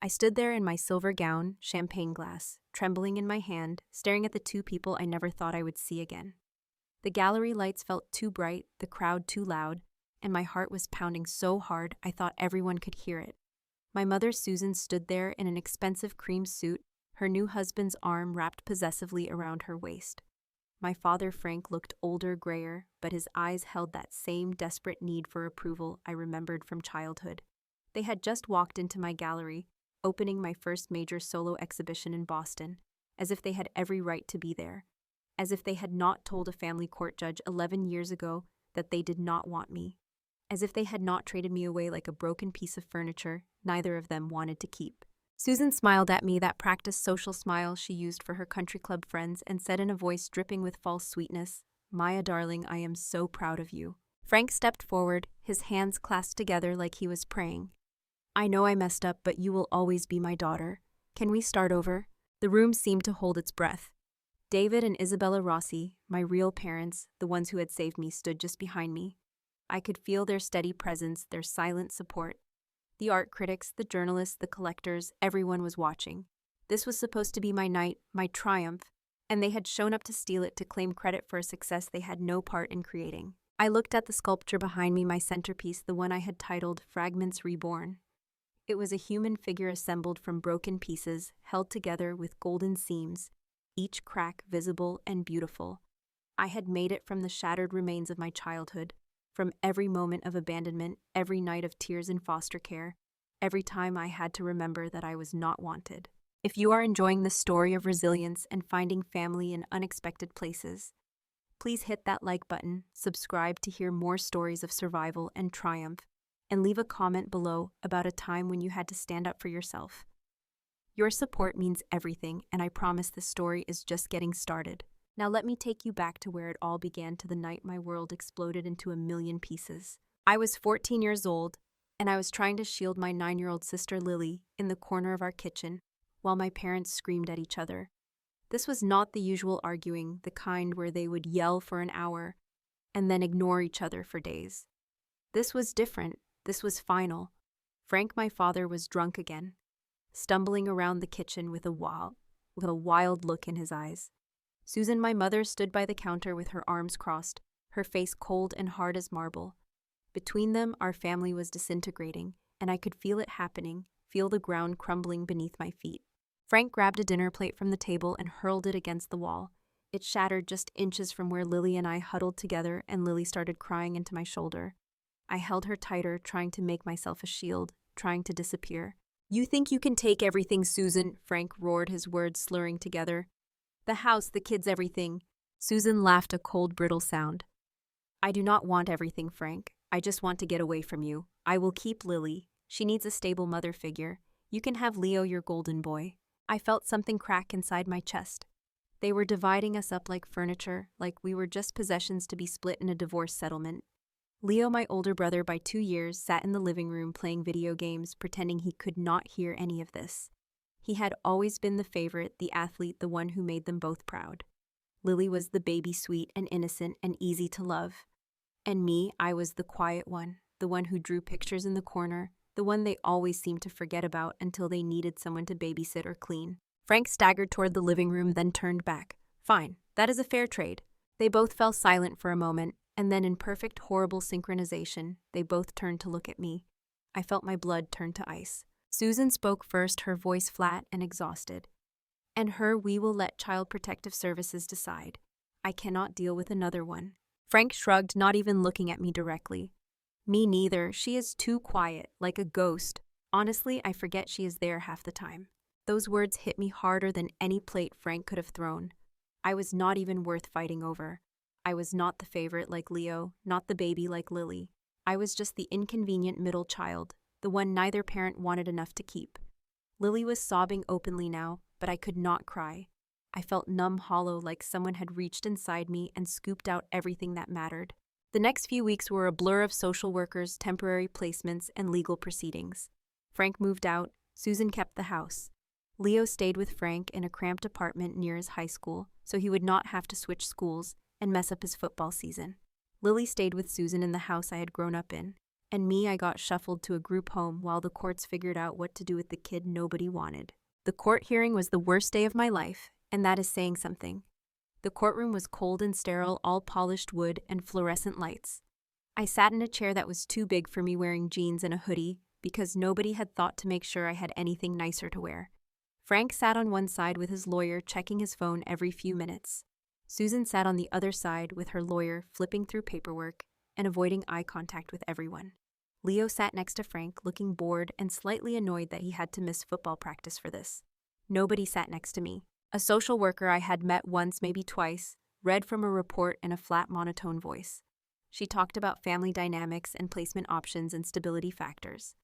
I stood there in my silver gown, champagne glass, trembling in my hand, staring at the two people I never thought I would see again. The gallery lights felt too bright, the crowd too loud, and my heart was pounding so hard I thought everyone could hear it. My mother Susan stood there in an expensive cream suit, her new husband's arm wrapped possessively around her waist. My father Frank looked older, grayer, but his eyes held that same desperate need for approval I remembered from childhood. They had just walked into my gallery, opening my first major solo exhibition in Boston, as if they had every right to be there, as if they had not told a family court judge 11 years ago that they did not want me, as if they had not traded me away like a broken piece of furniture neither of them wanted to keep. Susan smiled at me, that practiced social smile she used for her country club friends, and said in a voice dripping with false sweetness, "Maya, darling, I am so proud of you." Frank stepped forward, his hands clasped together like he was praying. "I know I messed up, but you will always be my daughter. Can we start over?" The room seemed to hold its breath. David and Isabella Rossi, my real parents, the ones who had saved me, stood just behind me. I could feel their steady presence, their silent support. The art critics, the journalists, the collectors, everyone was watching. This was supposed to be my night, my triumph, and they had shown up to steal it, to claim credit for a success they had no part in creating. I looked at the sculpture behind me, my centerpiece, the one I had titled Fragments Reborn. It was a human figure assembled from broken pieces, held together with golden seams, each crack visible and beautiful. I had made it from the shattered remains of my childhood, from every moment of abandonment, every night of tears in foster care, every time I had to remember that I was not wanted. If you are enjoying this story of resilience and finding family in unexpected places, please hit that like button, subscribe to hear more stories of survival and triumph, and leave a comment below about a time when you had to stand up for yourself. Your support means everything, and I promise this story is just getting started. Now let me take you back to where it all began, to the night my world exploded into a million pieces. I was 14 years old, and I was trying to shield my 9-year-old sister Lily in the corner of our kitchen while my parents screamed at each other. This was not the usual arguing, the kind where they would yell for an hour and then ignore each other for days. This was different. This was final. Frank, my father, was drunk again, stumbling around the kitchen with a wild look in his eyes. Susan, my mother, stood by the counter with her arms crossed, her face cold and hard as marble. Between them, our family was disintegrating, and I could feel it happening, feel the ground crumbling beneath my feet. Frank grabbed a dinner plate from the table and hurled it against the wall. It shattered just inches from where Lily and I huddled together, and Lily started crying into my shoulder. I held her tighter, trying to make myself a shield, trying to disappear. "You think you can take everything, Susan?" Frank roared, his words slurring together. "The house, the kids, everything." Susan laughed, a cold, brittle sound. "I do not want everything, Frank. I just want to get away from you. I will keep Lily. She needs a stable mother figure. You can have Leo, your golden boy." I felt something crack inside my chest. They were dividing us up like furniture, like we were just possessions to be split in a divorce settlement. Leo, my older brother by 2 years, sat in the living room playing video games, pretending he could not hear any of this. He had always been the favorite, the athlete, the one who made them both proud. Lily was the baby, sweet and innocent and easy to love. And me, I was the quiet one, the one who drew pictures in the corner, the one they always seemed to forget about until they needed someone to babysit or clean. Frank staggered toward the living room, then turned back. "Fine, that is a fair trade." They both fell silent for a moment, and then in perfect, horrible synchronization, they both turned to look at me. I felt my blood turn to ice. Susan spoke first, her voice flat and exhausted. "And her we will let Child Protective Services decide. I cannot deal with another one." Frank shrugged, not even looking at me directly. "Me neither. She is too quiet, like a ghost. Honestly, I forget she is there half the time." Those words hit me harder than any plate Frank could have thrown. I was not even worth fighting over. I was not the favorite like Leo, not the baby like Lily. I was just the inconvenient middle child, the one neither parent wanted enough to keep. Lily was sobbing openly now, but I could not cry. I felt numb, hollow, like someone had reached inside me and scooped out everything that mattered. The next few weeks were a blur of social workers, temporary placements, and legal proceedings. Frank moved out. Susan kept the house. Leo stayed with Frank in a cramped apartment near his high school, so he would not have to switch schools and mess up his football season. Lily stayed with Susan in the house I had grown up in. And me, I got shuffled to a group home while the courts figured out what to do with the kid nobody wanted. The court hearing was the worst day of my life, and that is saying something. The courtroom was cold and sterile, all polished wood and fluorescent lights. I sat in a chair that was too big for me, wearing jeans and a hoodie, because nobody had thought to make sure I had anything nicer to wear. Frank sat on one side with his lawyer, checking his phone every few minutes. Susan sat on the other side with her lawyer, flipping through paperwork and avoiding eye contact with everyone. Leo sat next to Frank, looking bored and slightly annoyed that he had to miss football practice for this. Nobody sat next to me. A social worker I had met once, maybe twice, read from a report in a flat, monotone voice. She talked about family dynamics and placement options and stability factors.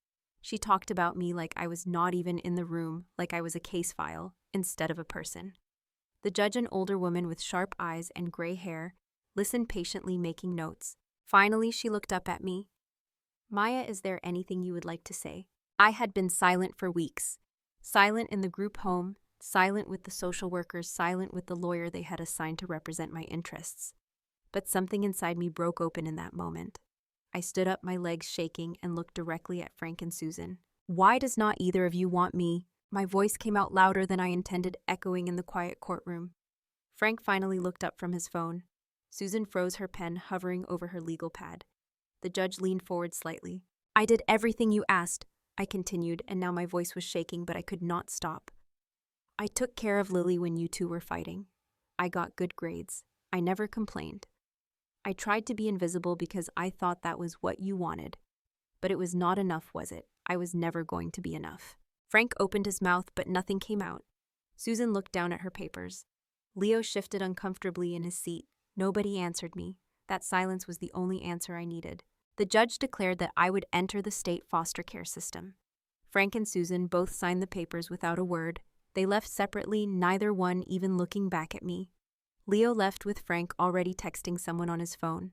She talked about me like I was not even in the room, like I was a case file, instead of a person. The judge, an older woman with sharp eyes and gray hair, listened patiently, making notes. Finally, she looked up at me. "Maya, is there anything you would like to say?" I had been silent for weeks. Silent in the group home, silent with the social workers, silent with the lawyer they had assigned to represent my interests. But something inside me broke open in that moment. I stood up, my legs shaking, and looked directly at Frank and Susan. "Why does not either of you want me?" My voice came out louder than I intended, echoing in the quiet courtroom. Frank finally looked up from his phone. Susan froze, her pen hovering over her legal pad. The judge leaned forward slightly. "I did everything you asked," I continued, and now my voice was shaking, but I could not stop. "I took care of Lily when you two were fighting. I got good grades. I never complained. I tried to be invisible because I thought that was what you wanted. But it was not enough, was it? I was never going to be enough." Frank opened his mouth, but nothing came out. Susan looked down at her papers. Leo shifted uncomfortably in his seat. Nobody answered me. That silence was the only answer I needed. The judge declared that I would enter the state foster care system. Frank and Susan both signed the papers without a word. They left separately, neither one even looking back at me. Leo left with Frank already texting someone on his phone.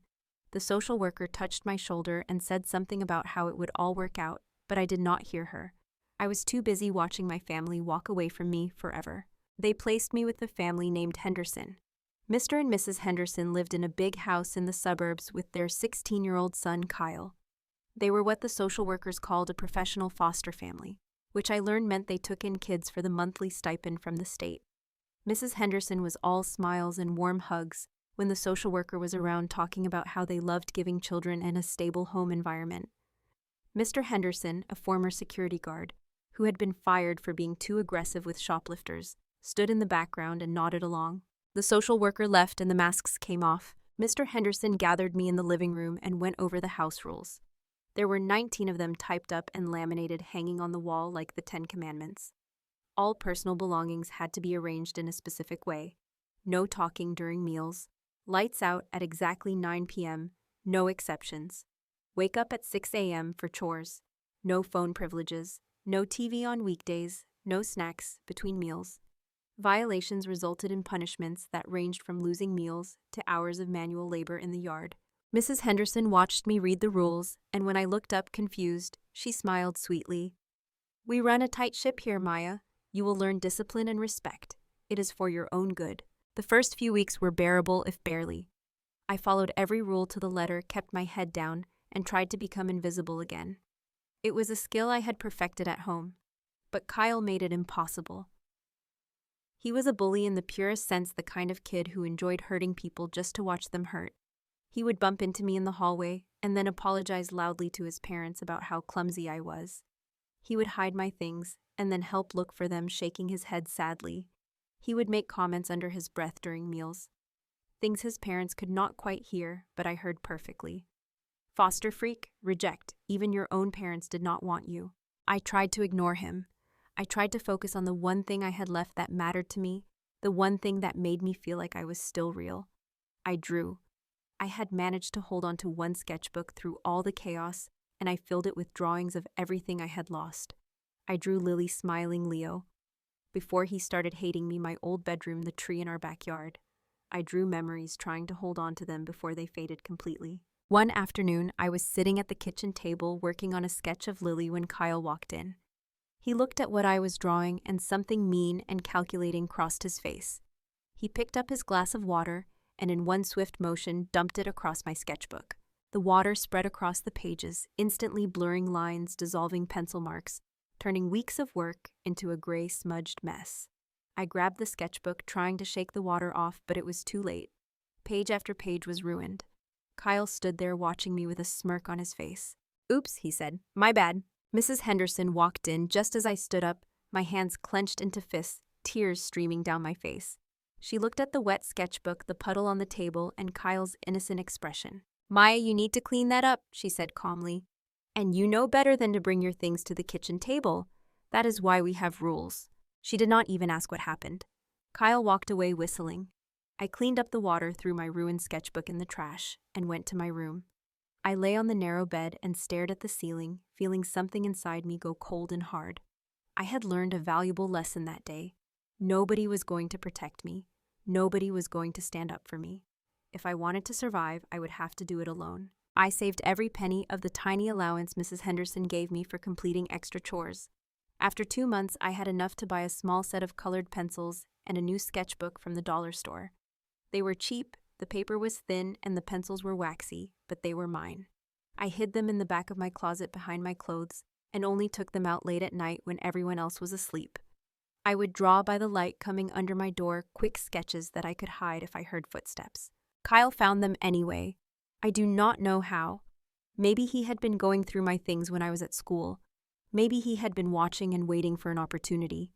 The social worker touched my shoulder and said something about how it would all work out, but I did not hear her. I was too busy watching my family walk away from me forever. They placed me with the family named Henderson. Mr. and Mrs. Henderson lived in a big house in the suburbs with their 16-year-old son, Kyle. They were what the social workers called a professional foster family, which I learned meant they took in kids for the monthly stipend from the state. Mrs. Henderson was all smiles and warm hugs when the social worker was around, talking about how they loved giving children in a stable home environment. Mr. Henderson, a former security guard, who had been fired for being too aggressive with shoplifters, stood in the background and nodded along. The social worker left and the masks came off. Mr. Henderson gathered me in the living room and went over the house rules. There were 19 of them typed up and laminated, hanging on the wall like the 10 Commandments. All personal belongings had to be arranged in a specific way. No talking during meals. Lights out at exactly 9 p.m. No exceptions. Wake up at 6 a.m. for chores. No phone privileges. No TV on weekdays. No snacks between meals. Violations resulted in punishments that ranged from losing meals to hours of manual labor in the yard. Mrs. Henderson watched me read the rules, and when I looked up confused, she smiled sweetly. "We run a tight ship here, Maya. You will learn discipline and respect. It is for your own good." The first few weeks were bearable, if barely. I followed every rule to the letter, kept my head down, and tried to become invisible again. It was a skill I had perfected at home, but Kyle made it impossible. He was a bully in the purest sense, the kind of kid who enjoyed hurting people just to watch them hurt. He would bump into me in the hallway and then apologize loudly to his parents about how clumsy I was. He would hide my things and then help look for them, shaking his head sadly. He would make comments under his breath during meals. Things his parents could not quite hear, but I heard perfectly. "Foster freak, reject. Even your own parents did not want you." I tried to ignore him. I tried to focus on the one thing I had left that mattered to me, the one thing that made me feel like I was still real. I drew. I had managed to hold on to one sketchbook through all the chaos, and I filled it with drawings of everything I had lost. I drew Lily smiling, Leo. Before he started hating me, my old bedroom, the tree in our backyard. I drew memories, trying to hold on to them before they faded completely. One afternoon, I was sitting at the kitchen table working on a sketch of Lily when Kyle walked in. He looked at what I was drawing, and something mean and calculating crossed his face. He picked up his glass of water and in one swift motion dumped it across my sketchbook. The water spread across the pages, instantly blurring lines, dissolving pencil marks, turning weeks of work into a gray, smudged mess. I grabbed the sketchbook, trying to shake the water off, but it was too late. Page after page was ruined. Kyle stood there watching me with a smirk on his face. "Oops," he said. "My bad." Mrs. Henderson walked in just as I stood up, my hands clenched into fists, tears streaming down my face. She looked at the wet sketchbook, the puddle on the table, and Kyle's innocent expression. "Maya, you need to clean that up," she said calmly. "And you know better than to bring your things to the kitchen table. That is why we have rules." She did not even ask what happened. Kyle walked away whistling. I cleaned up the water, threw my ruined sketchbook in the trash, and went to my room. I lay on the narrow bed and stared at the ceiling, feeling something inside me go cold and hard. I had learned a valuable lesson that day. Nobody was going to protect me. Nobody was going to stand up for me. If I wanted to survive, I would have to do it alone. I saved every penny of the tiny allowance Mrs. Henderson gave me for completing extra chores. After 2 months, I had enough to buy a small set of colored pencils and a new sketchbook from the dollar store. They were cheap, the paper was thin, and the pencils were waxy, but they were mine. I hid them in the back of my closet behind my clothes and only took them out late at night when everyone else was asleep. I would draw by the light coming under my door, quick sketches that I could hide if I heard footsteps. Kyle found them anyway. I do not know how. Maybe he had been going through my things when I was at school. Maybe he had been watching and waiting for an opportunity.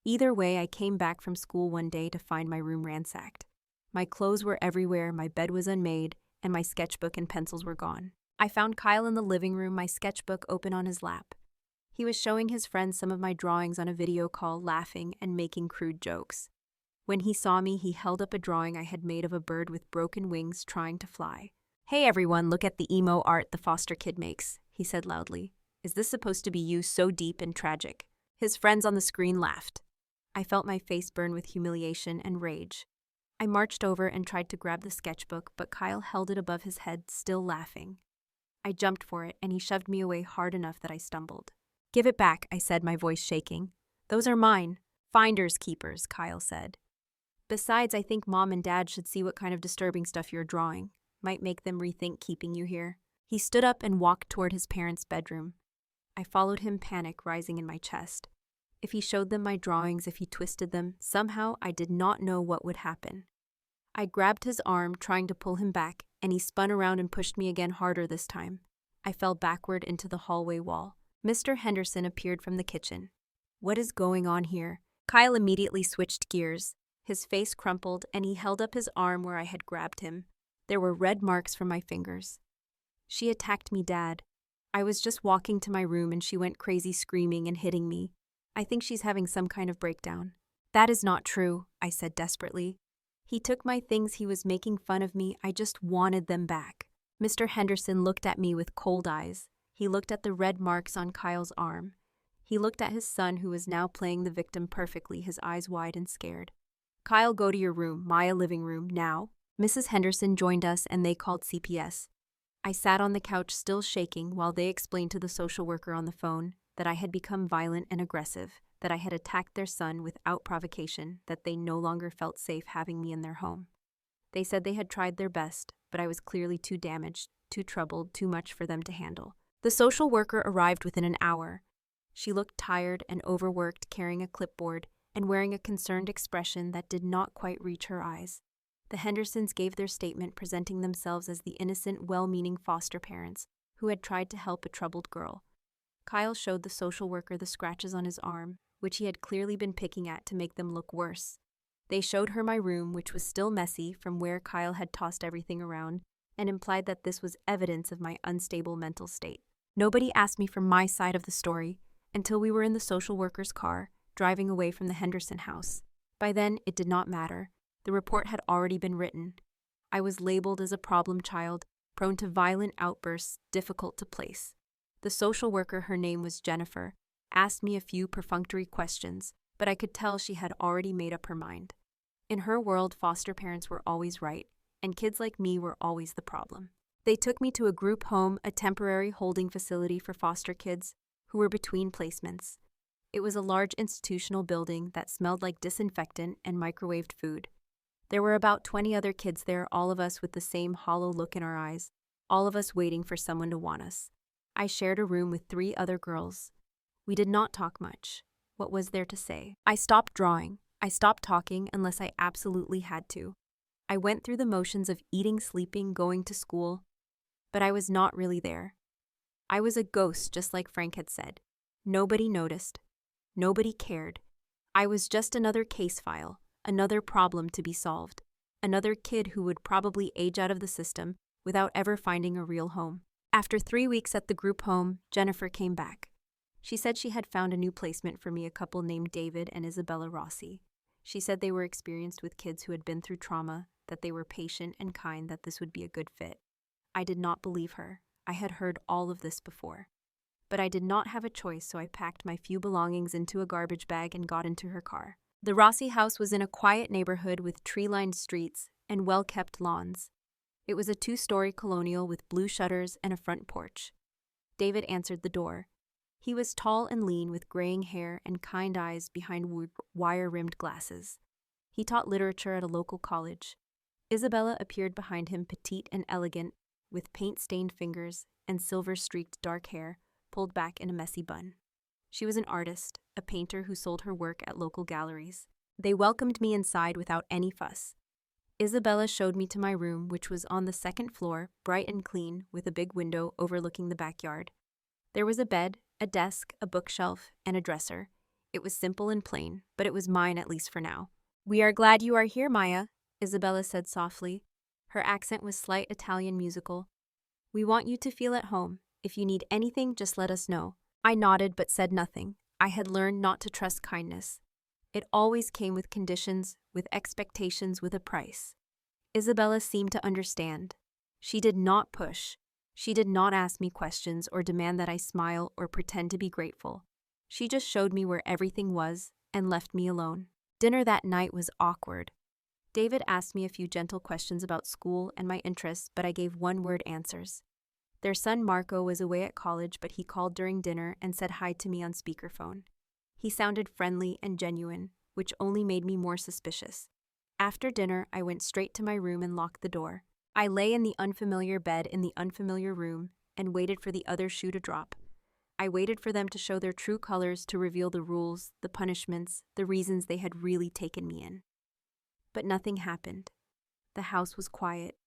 Either way, I came back from school one day to find my room ransacked. My clothes were everywhere, my bed was unmade, and my sketchbook and pencils were gone. I found Kyle in the living room, my sketchbook open on his lap. He was showing his friends some of my drawings on a video call, laughing and making crude jokes. When he saw me, he held up a drawing I had made of a bird with broken wings trying to fly. "Hey everyone, look at the emo art the foster kid makes," he said loudly. "Is this supposed to be you, so deep and tragic?" His friends on the screen laughed. I felt my face burn with humiliation and rage. I marched over and tried to grab the sketchbook, but Kyle held it above his head, still laughing. I jumped for it, and he shoved me away hard enough that I stumbled. "Give it back," I said, my voice shaking. "Those are mine." "Finders keepers," Kyle said. "Besides, I think Mom and Dad should see what kind of disturbing stuff you're drawing. Might make them rethink keeping you here." He stood up and walked toward his parents' bedroom. I followed him, panic rising in my chest. If he showed them my drawings, if he twisted them, somehow I did not know what would happen. I grabbed his arm, trying to pull him back, and he spun around and pushed me again, harder this time. I fell backward into the hallway wall. Mr. Henderson appeared from the kitchen. "What is going on here?" Kyle immediately switched gears. His face crumpled, and he held up his arm where I had grabbed him. There were red marks from my fingers. "She attacked me, Dad. I was just walking to my room and she went crazy, screaming and hitting me. I think she's having some kind of breakdown." "That is not true," I said desperately. "He took my things, he was making fun of me, I just wanted them back." Mr. Henderson looked at me with cold eyes. He looked at the red marks on Kyle's arm. He looked at his son, who was now playing the victim perfectly, his eyes wide and scared. "Kyle, go to your room, Maya living room, now." Mrs. Henderson joined us and they called CPS. I sat on the couch still shaking while they explained to the social worker on the phone that I had become violent and aggressive, that I had attacked their son without provocation, that they no longer felt safe having me in their home. They said they had tried their best, but I was clearly too damaged, too troubled, too much for them to handle. The social worker arrived within an hour. She looked tired and overworked, carrying a clipboard and wearing a concerned expression that did not quite reach her eyes. The Hendersons gave their statement, presenting themselves as the innocent, well-meaning foster parents who had tried to help a troubled girl. Kyle showed the social worker the scratches on his arm, which he had clearly been picking at to make them look worse. They showed her my room, which was still messy from where Kyle had tossed everything around, and implied that this was evidence of my unstable mental state. Nobody asked me for my side of the story until we were in the social worker's car, driving away from the Henderson house. By then, it did not matter. The report had already been written. I was labeled as a problem child, prone to violent outbursts, difficult to place. The social worker, her name was Jennifer, asked me a few perfunctory questions, but I could tell she had already made up her mind. In her world, foster parents were always right, and kids like me were always the problem. They took me to a group home, a temporary holding facility for foster kids who were between placements. It was a large institutional building that smelled like disinfectant and microwaved food. There were about 20 other kids there, all of us with the same hollow look in our eyes. all of us waiting for someone to want us. I shared a room with 3 other girls. We did not talk much. What was there to say? I stopped drawing. I stopped talking unless I absolutely had to. I went through the motions of eating, sleeping, going to school, but I was not really there. I was a ghost, just like Frank had said. Nobody noticed. Nobody cared. I was just another case file, another problem to be solved, another kid who would probably age out of the system without ever finding a real home. After 3 weeks at the group home, Jennifer came back. She said she had found a new placement for me, a couple named David and Isabella Rossi. She said they were experienced with kids who had been through trauma, that they were patient and kind, that this would be a good fit. I did not believe her. I had heard all of this before. But I did not have a choice, so I packed my few belongings into a garbage bag and got into her car. The Rossi house was in a quiet neighborhood with tree-lined streets and well-kept lawns. It was a 2-story colonial with blue shutters and a front porch. David answered the door. He was tall and lean with graying hair and kind eyes behind wire-rimmed glasses. He taught literature at a local college. Isabella appeared behind him, petite and elegant, with paint-stained fingers and silver-streaked dark hair pulled back in a messy bun. She was an artist, a painter who sold her work at local galleries. They welcomed me inside without any fuss. Isabella showed me to my room, which was on the 2nd floor, bright and clean, with a big window overlooking the backyard. There was a bed, a desk, a bookshelf, and a dresser. It was simple and plain, but it was mine, at least for now. "We are glad you are here, Maya," Isabella said softly. Her accent was slight Italian musical. "We want you to feel at home. If you need anything, just let us know." I nodded but said nothing. I had learned not to trust kindness. It always came with conditions, with expectations, with a price. Isabella seemed to understand. She did not push. She did not ask me questions or demand that I smile or pretend to be grateful. She just showed me where everything was and left me alone. Dinner that night was awkward. David asked me a few gentle questions about school and my interests, but I gave one-word answers. Their son Marco was away at college, but he called during dinner and said hi to me on speakerphone. He sounded friendly and genuine, which only made me more suspicious. After dinner, I went straight to my room and locked the door. I lay in the unfamiliar bed in the unfamiliar room and waited for the other shoe to drop. I waited for them to show their true colors, to reveal the rules, the punishments, the reasons they had really taken me in. But nothing happened. The house was quiet.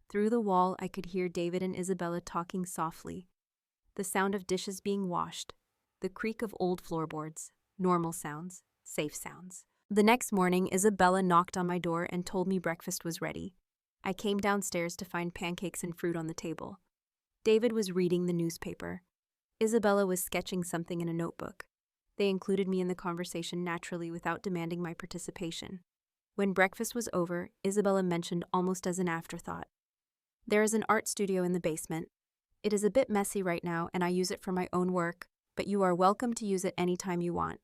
Through the wall, I could hear David and Isabella talking softly. The sound of dishes being washed, the creak of old floorboards, normal sounds, safe sounds. The next morning, Isabella knocked on my door and told me breakfast was ready. I came downstairs to find pancakes and fruit on the table. David was reading the newspaper. Isabella was sketching something in a notebook. They included me in the conversation naturally without demanding my participation. When breakfast was over, Isabella mentioned almost as an afterthought, "There is an art studio in the basement. It is a bit messy right now and I use it for my own work, but you are welcome to use it anytime you want.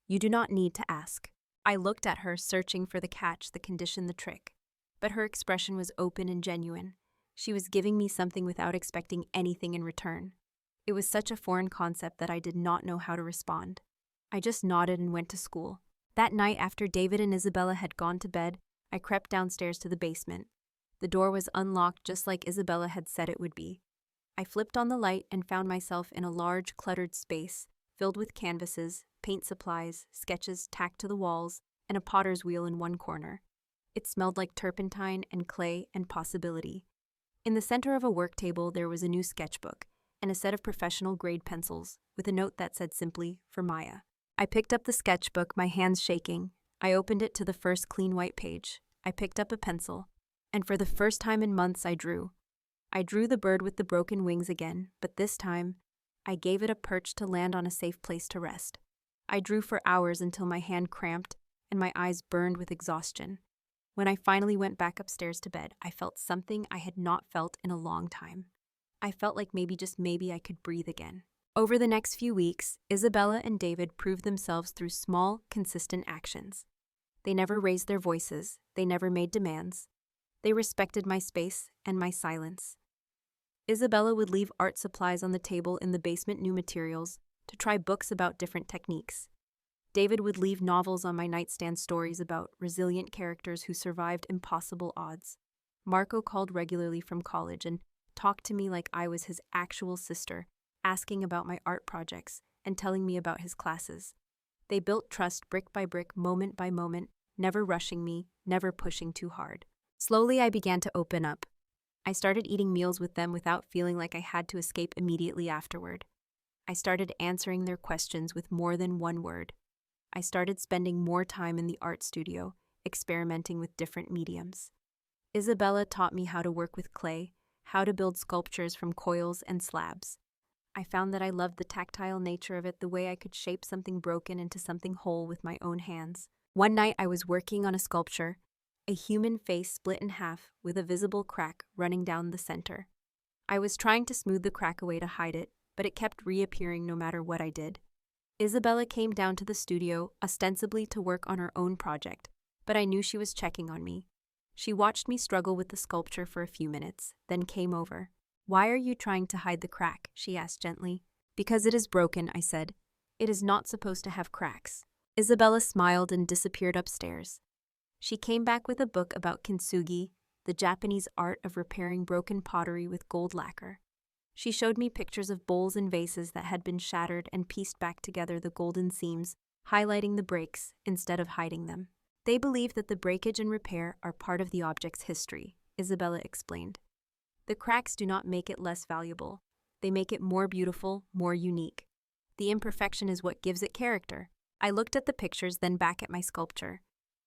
You do not need to ask." I looked at her, searching for the catch, the condition, the trick. But her expression was open and genuine. She was giving me something without expecting anything in return. It was such a foreign concept that I did not know how to respond. I just nodded and went to school. That night, after David and Isabella had gone to bed, I crept downstairs to the basement. The door was unlocked just like Isabella had said it would be. I flipped on the light and found myself in a large, cluttered space, filled with canvases, paint supplies, sketches tacked to the walls, and a potter's wheel in one corner. It smelled like turpentine and clay and possibility. In the center of a work table, there was a new sketchbook and a set of professional-grade pencils with a note that said simply, "For Maya." I picked up the sketchbook, my hands shaking. I opened it to the first clean white page. I picked up a pencil, and for the first time in months, I drew. I drew the bird with the broken wings again, but this time, I gave it a perch to land on, a safe place to rest. I drew for hours until my hand cramped and my eyes burned with exhaustion. When I finally went back upstairs to bed, I felt something I had not felt in a long time. I felt like maybe, just maybe, I could breathe again. Over the next few weeks, Isabella and David proved themselves through small, consistent actions. They never raised their voices. They never made demands. They respected my space and my silence. Isabella would leave art supplies on the table in the basement, new materials, to try books about different techniques. David would leave novels on my nightstand, stories about resilient characters who survived impossible odds. Marco called regularly from college, and talked to me like I was his actual sister, asking about my art projects and telling me about his classes. They built trust brick by brick, moment by moment, never rushing me, never pushing too hard. Slowly, I began to open up. I started eating meals with them without feeling like I had to escape immediately afterward. I started answering their questions with more than one word. I started spending more time in the art studio, experimenting with different mediums. Isabella taught me how to work with clay, how to build sculptures from coils and slabs. I found that I loved the tactile nature of it, the way I could shape something broken into something whole with my own hands. One night I was working on a sculpture, a human face split in half with a visible crack running down the center. I was trying to smooth the crack away to hide it, but it kept reappearing no matter what I did. Isabella came down to the studio, ostensibly to work on her own project, but I knew she was checking on me. She watched me struggle with the sculpture for a few minutes, then came over. "Why are you trying to hide the crack?" she asked gently. "Because it is broken," I said. "It is not supposed to have cracks." Isabella smiled and disappeared upstairs. She came back with a book about kintsugi, the Japanese art of repairing broken pottery with gold lacquer. She showed me pictures of bowls and vases that had been shattered and pieced back together the golden seams, highlighting the breaks instead of hiding them. "They believe that the breakage and repair are part of the object's history," Isabella explained. "The cracks do not make it less valuable. They make it more beautiful, more unique. The imperfection is what gives it character." I looked at the pictures, then back at my sculpture.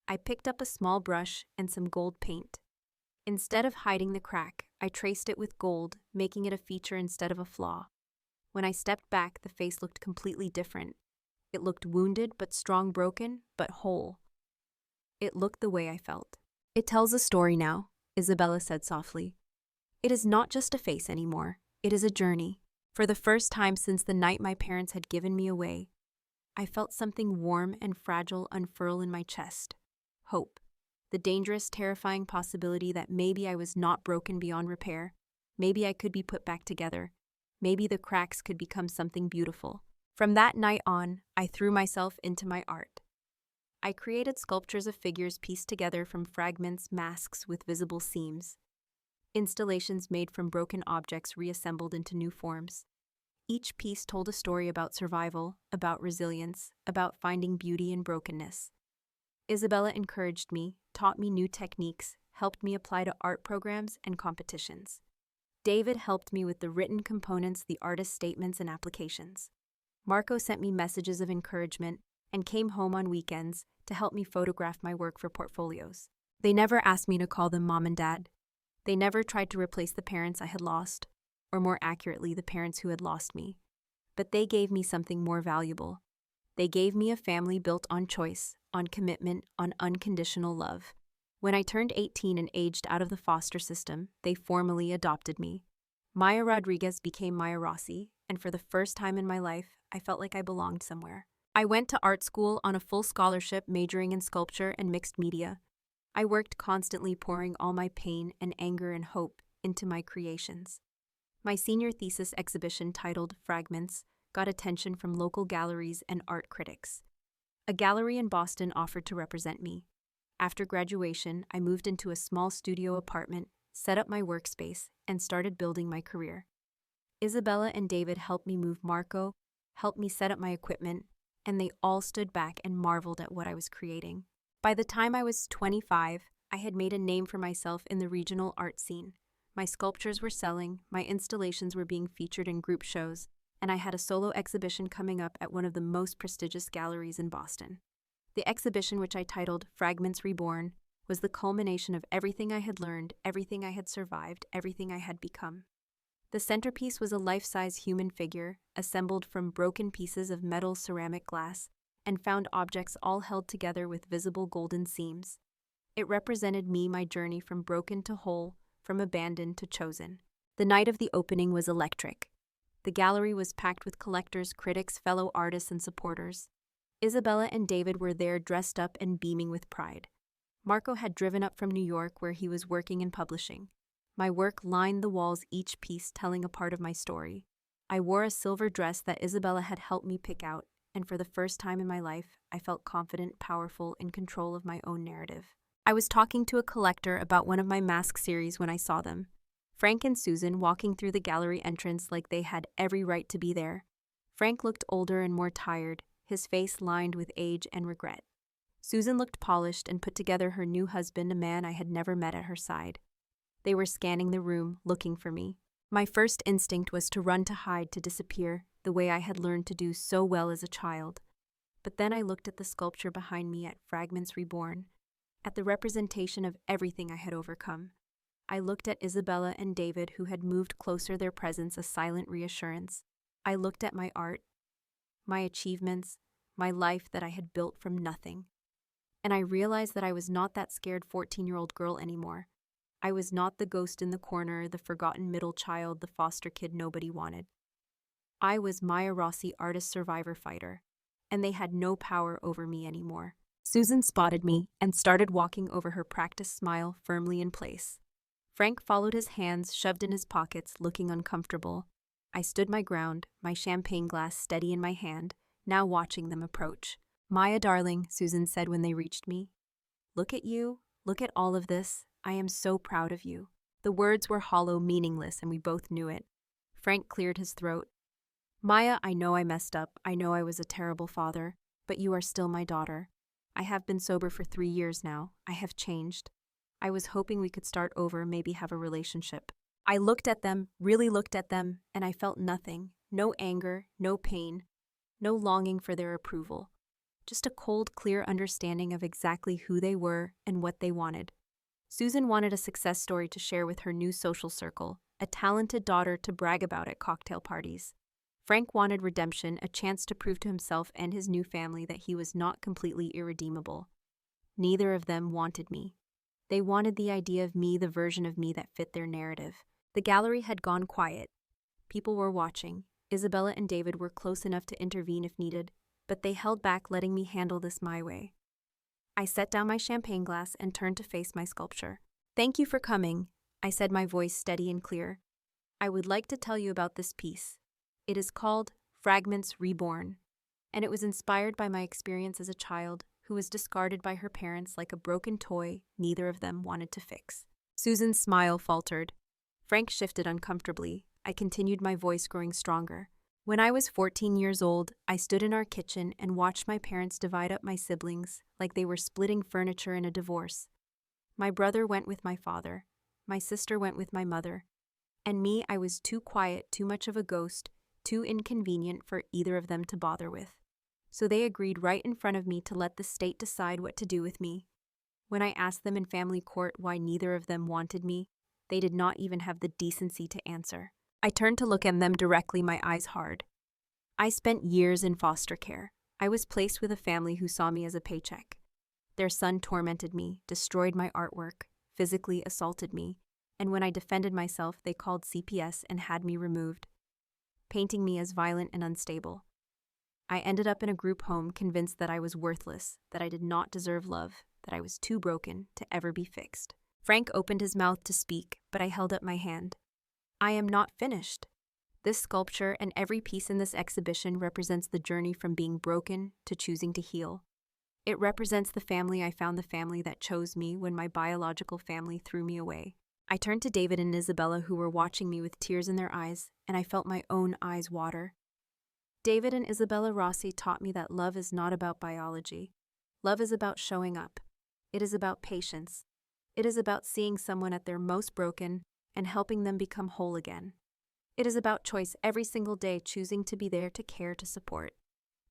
I picked up a small brush and some gold paint. Instead of hiding the crack, I traced it with gold, making it a feature instead of a flaw. When I stepped back, the face looked completely different. It looked wounded but strong, broken but whole. It looked the way I felt. "It tells a story now," Isabella said softly. "It is not just a face anymore. It is a journey. For the first time since the night my parents had given me away, I felt something warm and fragile unfurl in my chest. Hope. The dangerous, terrifying possibility that maybe I was not broken beyond repair. Maybe I could be put back together. Maybe the cracks could become something beautiful. From that night on, I threw myself into my art. I created sculptures of figures pieced together from fragments, masks with visible seams. Installations made from broken objects reassembled into new forms. Each piece told a story about survival, about resilience, about finding beauty in brokenness. Isabella encouraged me, taught me new techniques, helped me apply to art programs and competitions. David helped me with the written components, the artist statements, and applications. Marco sent me messages of encouragement and came home on weekends to help me photograph my work for portfolios. They never asked me to call them mom and dad. They never tried to replace the parents I had lost, or more accurately, the parents who had lost me. But they gave me something more valuable. They gave me a family built on choice, on commitment, on unconditional love. When I turned 18 and aged out of the foster system, they formally adopted me. Maya Rodriguez became Maya Rossi, and for the first time in my life, I felt like I belonged somewhere. I went to art school on a full scholarship, majoring in sculpture and mixed media. I worked constantly, pouring all my pain and anger and hope into my creations. My senior thesis exhibition, titled Fragments, got attention from local galleries and art critics. A gallery in Boston offered to represent me. After graduation, I moved into a small studio apartment, set up my workspace, and started building my career. Isabella and David helped me move Marco, helped me set up my equipment, and they all stood back and marveled at what I was creating. By the time I was 25, I had made a name for myself in the regional art scene. My sculptures were selling, my installations were being featured in group shows, and I had a solo exhibition coming up at one of the most prestigious galleries in Boston. The exhibition, which I titled Fragments Reborn, was the culmination of everything I had learned, everything I had survived, everything I had become. The centerpiece was a life-size human figure, assembled from broken pieces of metal, ceramic, glass, and found objects all held together with visible golden seams. It represented me, my journey from broken to whole, from abandoned to chosen. The night of the opening was electric. The gallery was packed with collectors, critics, fellow artists, and supporters. Isabella and David were there, dressed up and beaming with pride. Marco had driven up from New York, where he was working in publishing. My work lined the walls, each piece telling a part of my story. I wore a silver dress that Isabella had helped me pick out, and for the first time in my life, I felt confident, powerful, in control of my own narrative. I was talking to a collector about one of my mask series when I saw them. Frank and Susan walking through the gallery entrance like they had every right to be there. Frank looked older and more tired, his face lined with age and regret. Susan looked polished and put together, her new husband, a man I had never met, at her side. They were scanning the room, looking for me. My first instinct was to run, to hide, to disappear, the way I had learned to do so well as a child. But then I looked at the sculpture behind me, at Fragments Reborn, at the representation of everything I had overcome. I looked at Isabella and David, who had moved closer, their presence a silent reassurance. I looked at my art, my achievements, my life that I had built from nothing. And I realized that I was not that scared 14-year-old girl anymore. I was not the ghost in the corner, the forgotten middle child, the foster kid nobody wanted. I was Maya Rossi, artist, survivor, fighter, and they had no power over me anymore. Susan spotted me and started walking over, her practiced smile firmly in place. Frank followed, his hands shoved in his pockets, looking uncomfortable. I stood my ground, my champagne glass steady in my hand, now watching them approach. "Maya, darling," Susan said when they reached me. "Look at you. Look at all of this. I am so proud of you." The words were hollow, meaningless, and we both knew it. Frank cleared his throat. "Maya, I know I messed up. I know I was a terrible father, but you are still my daughter. I have been sober for 3 years now. I have changed. I was hoping we could start over, maybe have a relationship." I looked at them, really looked at them, and I felt nothing. No anger, no pain, no longing for their approval. Just a cold, clear understanding of exactly who they were and what they wanted. Susan wanted a success story to share with her new social circle, a talented daughter to brag about at cocktail parties. Frank wanted redemption, a chance to prove to himself and his new family that he was not completely irredeemable. Neither of them wanted me. They wanted the idea of me, the version of me that fit their narrative. The gallery had gone quiet. People were watching. Isabella and David were close enough to intervene if needed, but they held back, letting me handle this my way. I set down my champagne glass and turned to face my sculpture. "Thank you for coming," I said, my voice steady and clear. "I would like to tell you about this piece. It is called Fragments Reborn, and it was inspired by my experience as a child who was discarded by her parents like a broken toy neither of them wanted to fix." Susan's smile faltered. Frank shifted uncomfortably. I continued, my voice growing stronger. "When I was 14 years old, I stood in our kitchen and watched my parents divide up my siblings like they were splitting furniture in a divorce. My brother went with my father. My sister went with my mother. And me, I was too quiet, too much of a ghost, too inconvenient for either of them to bother with. So they agreed right in front of me to let the state decide what to do with me. When I asked them in family court why neither of them wanted me, they did not even have the decency to answer." I turned to look at them directly, my eyes hard. "I spent years in foster care. I was placed with a family who saw me as a paycheck. Their son tormented me, destroyed my artwork, physically assaulted me, and when I defended myself, they called CPS and had me removed, painting me as violent and unstable. I ended up in a group home, convinced that I was worthless, that I did not deserve love, that I was too broken to ever be fixed." Frank opened his mouth to speak, but I held up my hand. "I am not finished. This sculpture and every piece in this exhibition represents the journey from being broken to choosing to heal. It represents the family I found, the family that chose me when my biological family threw me away." I turned to David and Isabella, who were watching me with tears in their eyes, and I felt my own eyes water. "David and Isabella Rossi taught me that love is not about biology. Love is about showing up. It is about patience. It is about seeing someone at their most broken and helping them become whole again. It is about choice, every single day choosing to be there, to care, to support.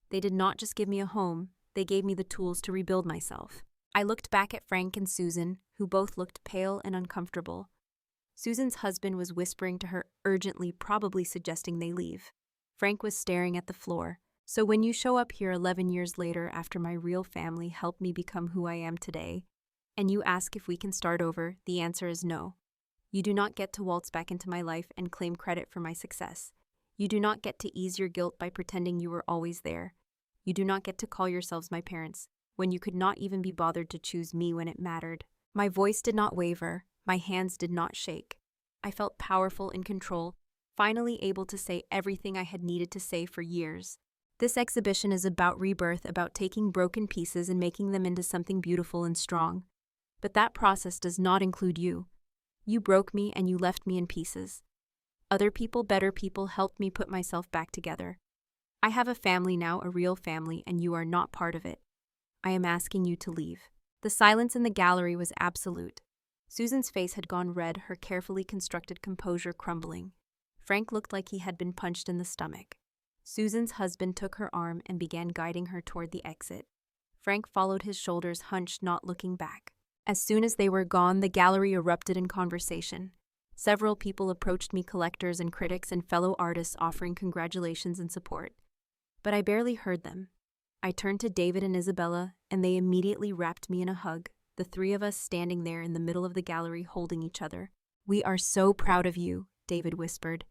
They did not just give me a home, they gave me the tools to rebuild myself." I looked back at Frank and Susan, who both looked pale and uncomfortable. Susan's husband was whispering to her urgently, probably suggesting they leave. Frank was staring at the floor. "So when you show up here 11 years later, after my real family helped me become who I am today, and you ask if we can start over, the answer is no. You do not get to waltz back into my life and claim credit for my success. You do not get to ease your guilt by pretending you were always there. You do not get to call yourselves my parents, when you could not even be bothered to choose me when it mattered." My voice did not waver, my hands did not shake. I felt powerful, in control, finally able to say everything I had needed to say for years. This exhibition is about rebirth, about taking broken pieces and making them into something beautiful and strong. But that process does not include you. You broke me and you left me in pieces. Other people, better people, helped me put myself back together. I have a family now, a real family, and you are not part of it. I am asking you to leave." The silence in the gallery was absolute. Susan's face had gone red, her carefully constructed composure crumbling. Frank looked like he had been punched in the stomach. Susan's husband took her arm and began guiding her toward the exit. Frank followed, his shoulders hunched, not looking back. As soon as they were gone, the gallery erupted in conversation. Several people approached me, collectors and critics and fellow artists, offering congratulations and support. But I barely heard them. I turned to David and Isabella, and they immediately wrapped me in a hug, the three of us standing there in the middle of the gallery holding each other. "We are so proud of you," David whispered.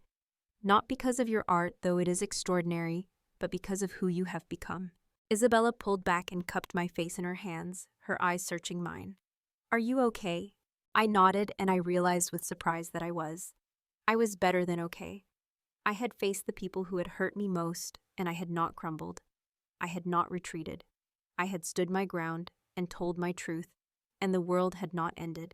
"Not because of your art, though it is extraordinary, but because of who you have become." Isabella pulled back and cupped my face in her hands, her eyes searching mine. "Are you okay?" I nodded, and I realized with surprise that I was. I was better than okay. I had faced the people who had hurt me most, and I had not crumbled. I had not retreated. I had stood my ground and told my truth, and the world had not ended.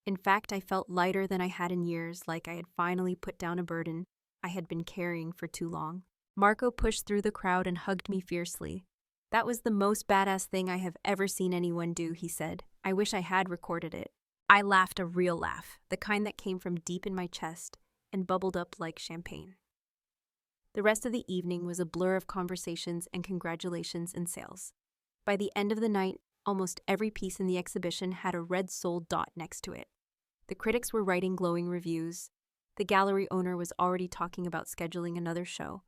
In fact, I felt lighter than I had in years, like I had finally put down a burden I had been carrying for too long. Marco pushed through the crowd and hugged me fiercely. "That was the most badass thing I have ever seen anyone do," he said. "I wish I had recorded it." I laughed, a real laugh, the kind that came from deep in my chest and bubbled up like champagne. The rest of the evening was a blur of conversations and congratulations and sales. By the end of the night, almost every piece in the exhibition had a red sold dot next to it. The critics were writing glowing reviews. The gallery owner was already talking about scheduling another show.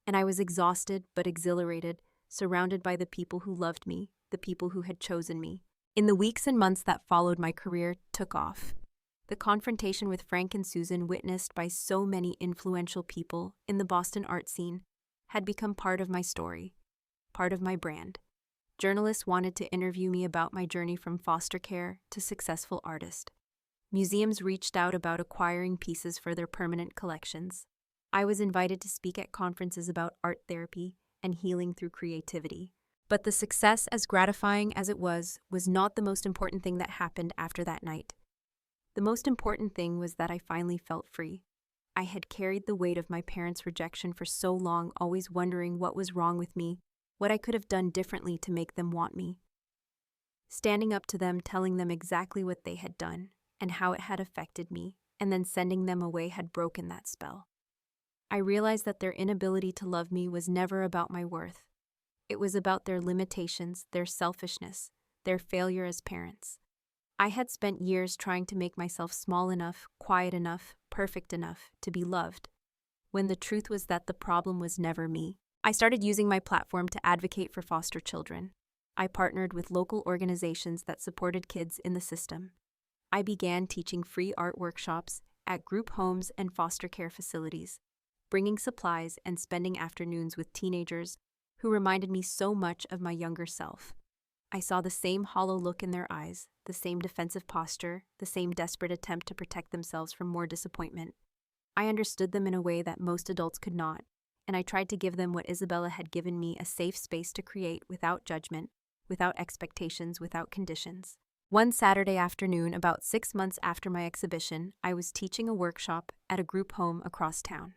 And I was exhausted but exhilarated, surrounded by the people who loved me, the people who had chosen me. In the weeks and months that followed, my career took off. The confrontation with Frank and Susan, witnessed by so many influential people in the Boston art scene, had become part of my story, part of my brand. Journalists wanted to interview me about my journey from foster care to successful artist. Museums reached out about acquiring pieces for their permanent collections. I was invited to speak at conferences about art therapy and healing through creativity. But the success, as gratifying as it was not the most important thing that happened after that night. The most important thing was that I finally felt free. I had carried the weight of my parents' rejection for so long, always wondering what was wrong with me, what I could have done differently to make them want me. Standing up to them, telling them exactly what they had done and how it had affected me, and then sending them away had broken that spell. I realized that their inability to love me was never about my worth. It was about their limitations, their selfishness, their failure as parents. I had spent years trying to make myself small enough, quiet enough, perfect enough to be loved, when the truth was that the problem was never me. I started using my platform to advocate for foster children. I partnered with local organizations that supported kids in the system. I began teaching free art workshops at group homes and foster care facilities, bringing supplies and spending afternoons with teenagers who reminded me so much of my younger self. I saw the same hollow look in their eyes, the same defensive posture, the same desperate attempt to protect themselves from more disappointment. I understood them in a way that most adults could not, and I tried to give them what Isabella had given me, a safe space to create without judgment, without expectations, without conditions. One Saturday afternoon, about 6 months after my exhibition, I was teaching a workshop at a group home across town.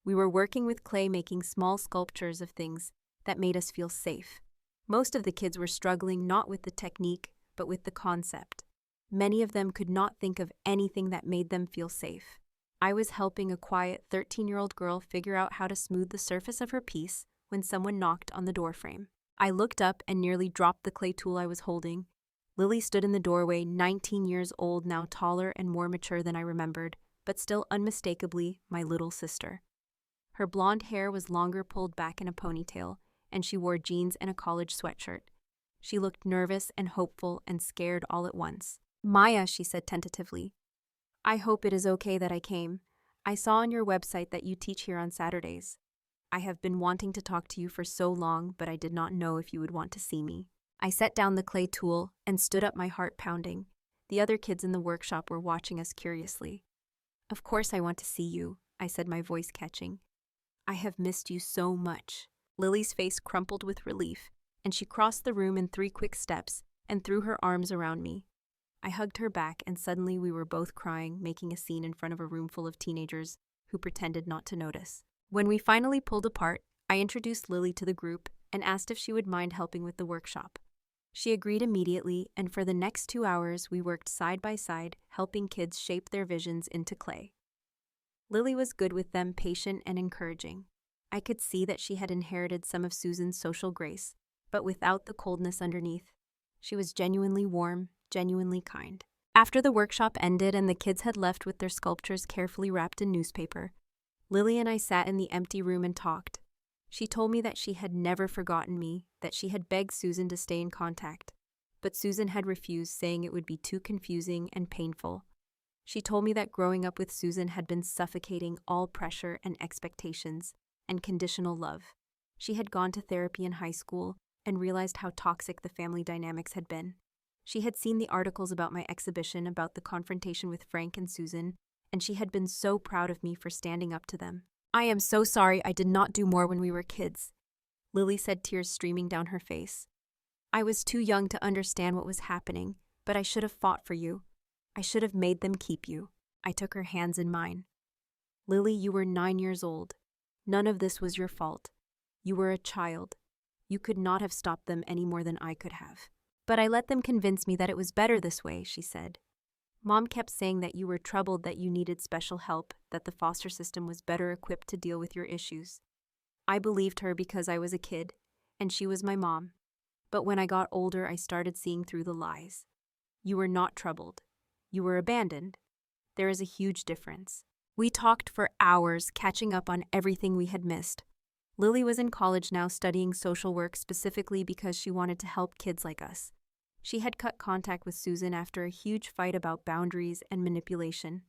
We were working with clay, making small sculptures of things that made us feel safe. Most of the kids were struggling not with the technique, but with the concept. Many of them could not think of anything that made them feel safe. I was helping a quiet 13-year-old girl figure out how to smooth the surface of her piece when someone knocked on the doorframe. I looked up and nearly dropped the clay tool I was holding. Lily stood in the doorway, 19 years old, now taller and more mature than I remembered, but still unmistakably my little sister. Her blonde hair was longer, pulled back in a ponytail, and she wore jeans and a college sweatshirt. She looked nervous and hopeful and scared all at once. "Maya," she said tentatively, "I hope it is okay that I came. I saw on your website that you teach here on Saturdays. I have been wanting to talk to you for so long, but I did not know if you would want to see me." I set down the clay tool and stood up, my heart pounding. The other kids in the workshop were watching us curiously. "Of course I want to see you," I said, my voice catching. "I have missed you so much." Lily's face crumpled with relief, and she crossed the room in 3 quick steps and threw her arms around me. I hugged her back, and suddenly we were both crying, making a scene in front of a room full of teenagers who pretended not to notice. When we finally pulled apart, I introduced Lily to the group and asked if she would mind helping with the workshop. She agreed immediately, and for the next 2 hours we worked side by side, helping kids shape their visions into clay. Lily was good with them, patient and encouraging. I could see that she had inherited some of Susan's social grace, but without the coldness underneath. She was genuinely warm, genuinely kind. After the workshop ended and the kids had left with their sculptures carefully wrapped in newspaper, Lily and I sat in the empty room and talked. She told me that she had never forgotten me, that she had begged Susan to stay in contact, but Susan had refused, saying it would be too confusing and painful. She told me that growing up with Susan had been suffocating all pressure and expectations and conditional love. She had gone to therapy in high school and realized how toxic the family dynamics had been. She had seen the articles about my exhibition, about the confrontation with Frank and Susan, and she had been so proud of me for standing up to them. "I am so sorry I did not do more when we were kids," Lily said, tears streaming down her face. "I was too young to understand what was happening, but I should have fought for you. I should have made them keep you." I took her hands in mine. "Lily, you were 9 years old. None of this was your fault. You were a child. You could not have stopped them any more than I could have." "But I let them convince me that it was better this way," she said. "Mom kept saying that you were troubled, that you needed special help, that the foster system was better equipped to deal with your issues. I believed her because I was a kid, and she was my mom. But when I got older, I started seeing through the lies. You were not troubled. You were abandoned. There is a huge difference." We talked for hours, catching up on everything we had missed. Lily was in college now, studying social work specifically because she wanted to help kids like us. She had cut contact with Susan after a huge fight about boundaries and manipulation.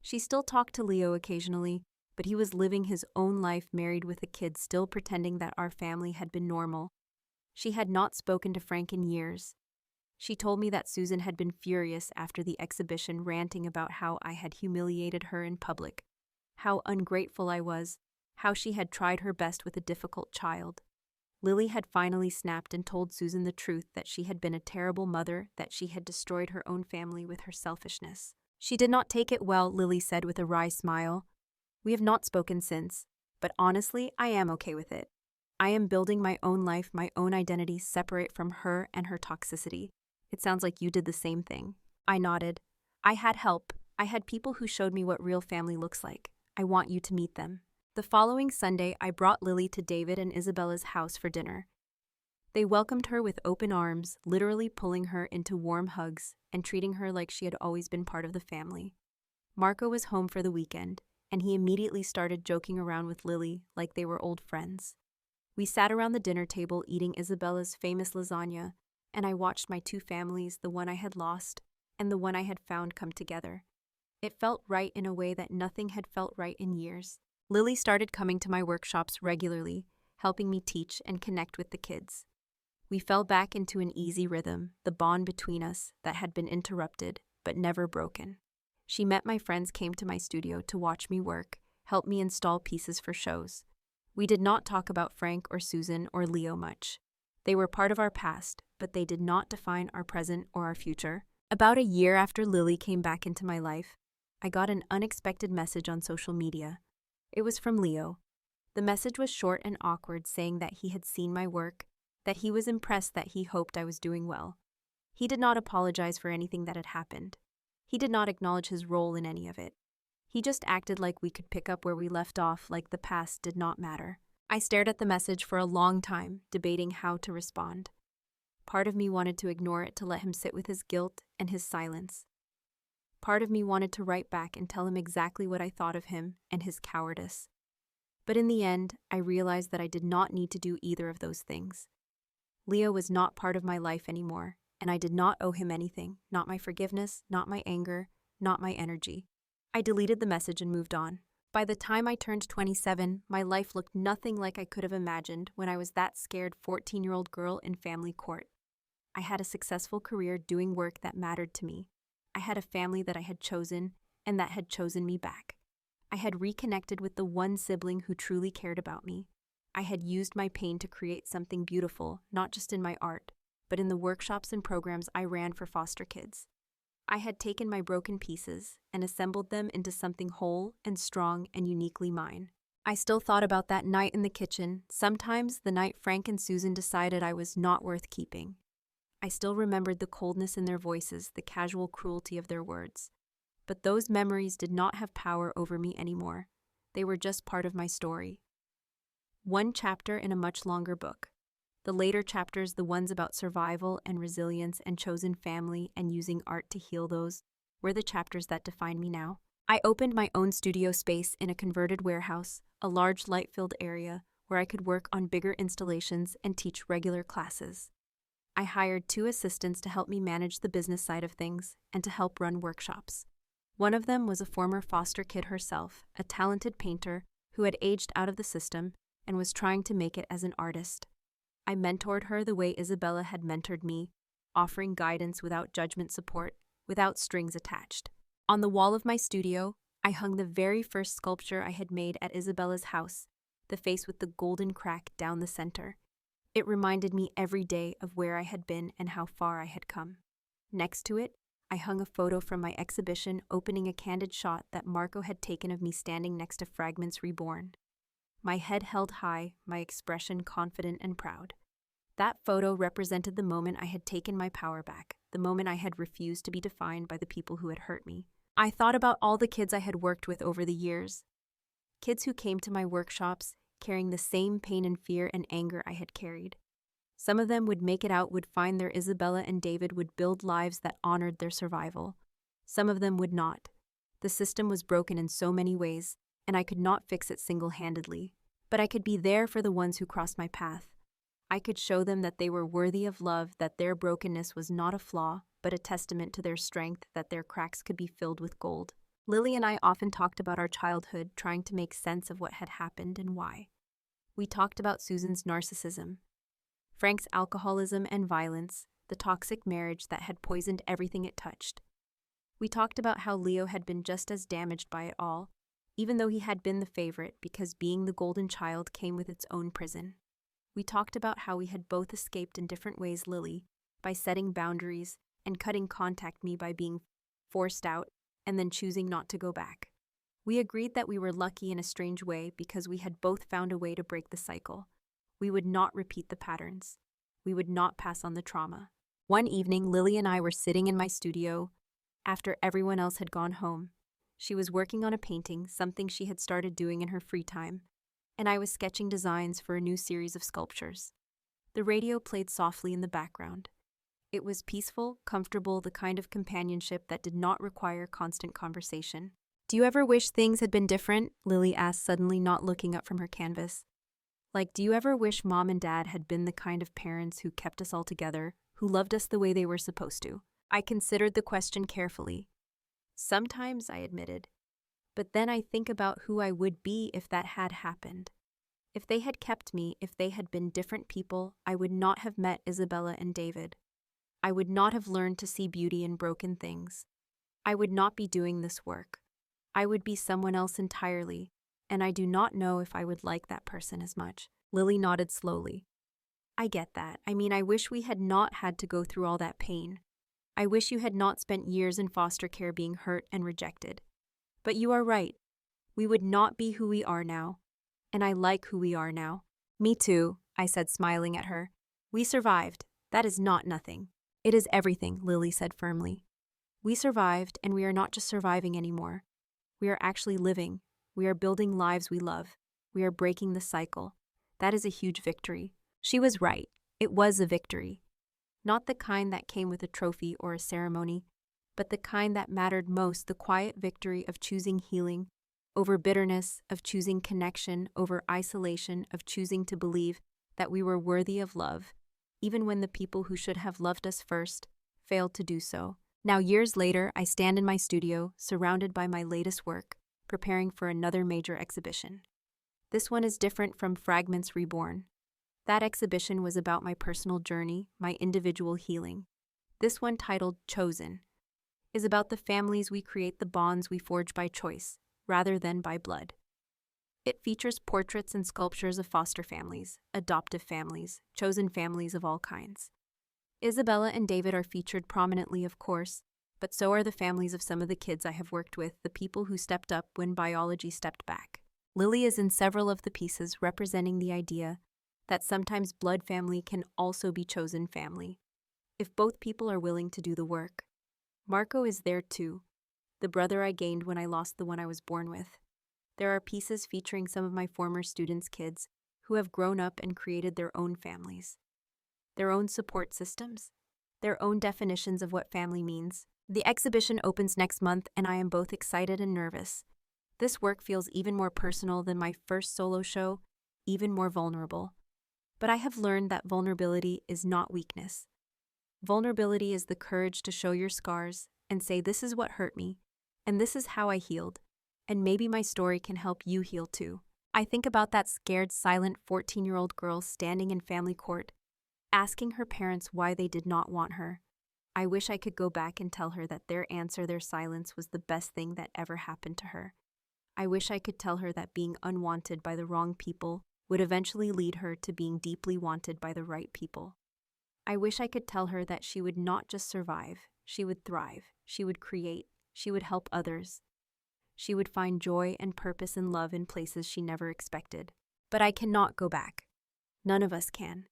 She still talked to Leo occasionally, but he was living his own life, married with a kid, still pretending that our family had been normal. She had not spoken to Frank in years. She told me that Susan had been furious after the exhibition, ranting about how I had humiliated her in public, how ungrateful I was, how she had tried her best with a difficult child. Lily had finally snapped and told Susan the truth, that she had been a terrible mother, that she had destroyed her own family with her selfishness. She did not take it well, Lily said with a wry smile. "We have not spoken since, but honestly, I am okay with it. I am building my own life, my own identity, separate from her and her toxicity. It sounds like you did the same thing." I nodded. "I had help. I had people who showed me what real family looks like. I want you to meet them." The following Sunday, I brought Lily to David and Isabella's house for dinner. They welcomed her with open arms, literally pulling her into warm hugs and treating her like she had always been part of the family. Marco was home for the weekend, and he immediately started joking around with Lily like they were old friends. We sat around the dinner table eating Isabella's famous lasagna, and I watched my two families, the one I had lost and the one I had found, come together. It felt right in a way that nothing had felt right in years. Lily started coming to my workshops regularly, helping me teach and connect with the kids. We fell back into an easy rhythm, the bond between us that had been interrupted but never broken. She met my friends, came to my studio to watch me work, helped me install pieces for shows. We did not talk about Frank or Susan or Leo much. They were part of our past, but they did not define our present or our future. About a year after Lily came back into my life, I got an unexpected message on social media. It was from Leo. The message was short and awkward, saying that he had seen my work, that he was impressed, that he hoped I was doing well. He did not apologize for anything that had happened. He did not acknowledge his role in any of it. He just acted like we could pick up where we left off, like the past did not matter. I stared at the message for a long time, debating how to respond. Part of me wanted to ignore it, to let him sit with his guilt and his silence. Part of me wanted to write back and tell him exactly what I thought of him and his cowardice. But in the end, I realized that I did not need to do either of those things. Leo was not part of my life anymore, and I did not owe him anything, not my forgiveness, not my anger, not my energy. I deleted the message and moved on. By the time I turned 27, my life looked nothing like I could have imagined when I was that scared 14-year-old girl in family court. I had a successful career doing work that mattered to me. I had a family that I had chosen and that had chosen me back. I had reconnected with the one sibling who truly cared about me. I had used my pain to create something beautiful, not just in my art, but in the workshops and programs I ran for foster kids. I had taken my broken pieces and assembled them into something whole and strong and uniquely mine. I still thought about that night in the kitchen, sometimes the night Frank and Susan decided I was not worth keeping. I still remembered the coldness in their voices, the casual cruelty of their words. But those memories did not have power over me anymore. They were just part of my story. One chapter in a much longer book. The later chapters, the ones about survival and resilience and chosen family and using art to heal those, were the chapters that define me now. I opened my own studio space in a converted warehouse, a large light-filled area where I could work on bigger installations and teach regular classes. I hired 2 assistants to help me manage the business side of things and to help run workshops. One of them was a former foster kid herself, a talented painter who had aged out of the system and was trying to make it as an artist. I mentored her the way Isabella had mentored me, offering guidance without judgment, support, without strings attached. On the wall of my studio, I hung the very first sculpture I had made at Isabella's house, the face with the golden crack down the center. It reminded me every day of where I had been and how far I had come. Next to it, I hung a photo from my exhibition opening a candid shot that Marco had taken of me standing next to Fragments Reborn. My head held high, my expression confident and proud. That photo represented the moment I had taken my power back, the moment I had refused to be defined by the people who had hurt me. I thought about all the kids I had worked with over the years. Kids who came to my workshops carrying the same pain and fear and anger I had carried. Some of them would make it out, would find their Isabella and David, would build lives that honored their survival. Some of them would not. The system was broken in so many ways, and I could not fix it single-handedly. But I could be there for the ones who crossed my path. I could show them that they were worthy of love, that their brokenness was not a flaw, but a testament to their strength, that their cracks could be filled with gold. Lily and I often talked about our childhood, trying to make sense of what had happened and why. We talked about Susan's narcissism, Frank's alcoholism and violence, the toxic marriage that had poisoned everything it touched. We talked about how Leo had been just as damaged by it all, even though he had been the favorite, because being the golden child came with its own prison. We talked about how we had both escaped in different ways, Lily, by setting boundaries and cutting contact, me by being forced out and then choosing not to go back. We agreed that we were lucky in a strange way because we had both found a way to break the cycle. We would not repeat the patterns. We would not pass on the trauma. One evening, Lily and I were sitting in my studio after everyone else had gone home. She was working on a painting, something she had started doing in her free time, and I was sketching designs for a new series of sculptures. The radio played softly in the background. It was peaceful, comfortable, the kind of companionship that did not require constant conversation. "Do you ever wish things had been different?" Lily asked, suddenly not looking up from her canvas. "Like, do you ever wish Mom and Dad had been the kind of parents who kept us all together, who loved us the way they were supposed to?" I considered the question carefully. "Sometimes," I admitted. "But then I think about who I would be if that had happened. If they had kept me, if they had been different people, I would not have met Isabella and David. I would not have learned to see beauty in broken things. I would not be doing this work. I would be someone else entirely, and I do not know if I would like that person as much." Lily nodded slowly. "I get that. I mean, I wish we had not had to go through all that pain. I wish you had not spent years in foster care being hurt and rejected. But you are right. We would not be who we are now. And I like who we are now." "Me too," I said, smiling at her. "We survived. That is not nothing." "It is everything," Lily said firmly. "We survived, and we are not just surviving anymore. We are actually living. We are building lives we love. We are breaking the cycle. That is a huge victory." She was right. It was a victory. Not the kind that came with a trophy or a ceremony, but the kind that mattered most, the quiet victory of choosing healing over bitterness, of choosing connection over isolation, of choosing to believe that we were worthy of love, even when the people who should have loved us first failed to do so. Now, years later, I stand in my studio, surrounded by my latest work, preparing for another major exhibition. This one is different from Fragments Reborn. That exhibition was about my personal journey, my individual healing. This one, titled Chosen, is about the families we create, the bonds we forge by choice, rather than by blood. It features portraits and sculptures of foster families, adoptive families, chosen families of all kinds. Isabella and David are featured prominently, of course, but so are the families of some of the kids I have worked with, the people who stepped up when biology stepped back. Lily is in several of the pieces representing the idea that sometimes blood family can also be chosen family, if both people are willing to do the work. Marco is there too, the brother I gained when I lost the one I was born with. There are pieces featuring some of my former students' kids who have grown up and created their own families, their own support systems, their own definitions of what family means. The exhibition opens next month, and I am both excited and nervous. This work feels even more personal than my first solo show, even more vulnerable. But I have learned that vulnerability is not weakness. Vulnerability is the courage to show your scars and say, this is what hurt me, and this is how I healed, and maybe my story can help you heal too. I think about that scared, silent 14-year-old girl standing in family court, asking her parents why they did not want her. I wish I could go back and tell her that their answer, their silence, was the best thing that ever happened to her. I wish I could tell her that being unwanted by the wrong people would eventually lead her to being deeply wanted by the right people. I wish I could tell her that she would not just survive, she would thrive, she would create, she would help others. She would find joy and purpose and love in places she never expected. But I cannot go back. None of us can.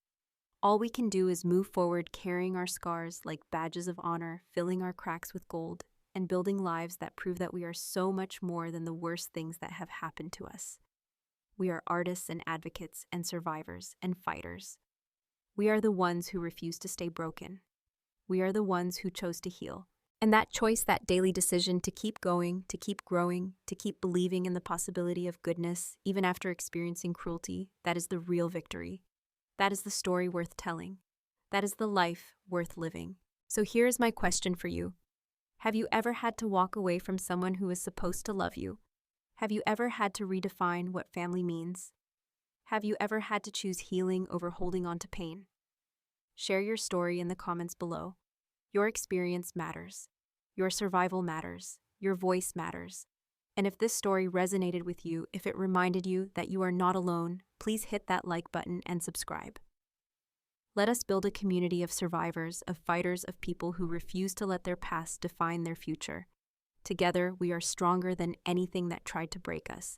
All we can do is move forward, carrying our scars like badges of honor, filling our cracks with gold, and building lives that prove that we are so much more than the worst things that have happened to us. We are artists and advocates and survivors and fighters. We are the ones who refuse to stay broken. We are the ones who chose to heal. And that choice, that daily decision to keep going, to keep growing, to keep believing in the possibility of goodness, even after experiencing cruelty, that is the real victory. That is the story worth telling. That is the life worth living. So here is my question for you. Have you ever had to walk away from someone who is supposed to love you? Have you ever had to redefine what family means? Have you ever had to choose healing over holding on to pain? Share your story in the comments below. Your experience matters. Your survival matters. Your voice matters. And if this story resonated with you, if it reminded you that you are not alone, please hit that like button and subscribe. Let us build a community of survivors, of fighters, of people who refuse to let their past define their future. Together, we are stronger than anything that tried to break us.